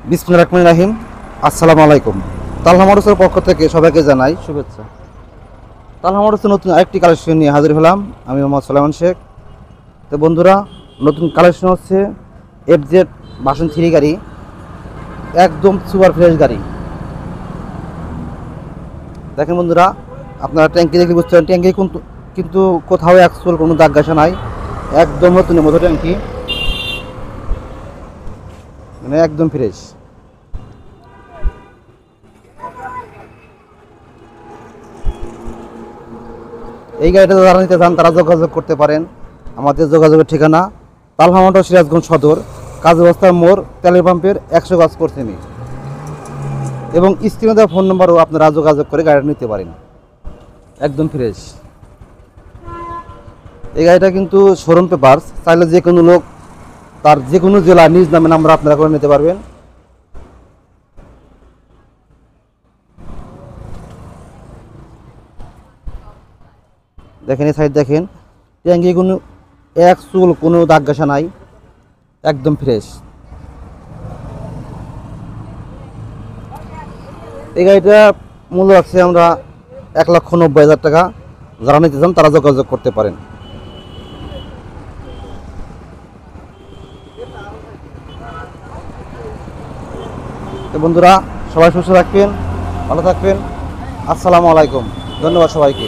বিসমিল্লাহির রহমানির রহিম। আসসালামু আলাইকুম। তালহা মোটরসের পক্ষ থেকে সবাইকে জানাই শুভেচ্ছা। তালহা মোটরসের নতুন আরেকটি কালেকশন নিয়ে হাজির হলাম আমি মোহাম্মদ সালামান শেখ। তো বন্ধুরা, নতুন কালেকশন হচ্ছে এফজেড ভার্সন 3 গাড়ি, একদম সুপার ফ্রেশ গাড়ি। দেখেন বন্ধুরা, আপনারা ট্যাঙ্কি দেখলে বুঝতে পারেন ট্যাঙ্কি কিন্তু কোথাও অ্যাকচুয়াল কোনো দাগ ঘাসা নাই, একদম নতুনের মতো ট্যাঙ্কি, মানে একদম ফ্রেশ। এই গাড়িটা যারা নিতে চান তারা যোগাযোগ করতে পারেন। আমাদের যোগাযোগের ঠিকানা তালহা মোটর, সিরাজগঞ্জ সদর, কাজী বস্তার মোড়, তেলের পাম্পের 100 গজ পশ্চিমে। এবং স্ক্রিনে দেওয়া ফোন নম্বরও আপনারা যোগাযোগ করে গাড়িটা নিতে পারেন, একদম ফ্রেশ। এই গাড়িটা কিন্তু শোরুম পেপারস, চাইলে যে কোনো লোক তার যে কোনো জেলা নিজ নামে নাম্বার আপনারা করে নিতে পারবেন। দেখেন এই সাইড দেখেন, ট্যাঙ্কি কোনো এক চুল কোনো দাগ ঘাসা নাই, একদম ফ্রেশ। এই গাড়িটা মূল্য রাখছি আমরা 1,90,000 টাকা। যারা নিতে চান তারা যোগাযোগ করতে পারেন। তো বন্ধুরা, সবাই সুস্থ থাকবেন, ভালো থাকবেন। আসসালামু আলাইকুম, ধন্যবাদ সবাইকে।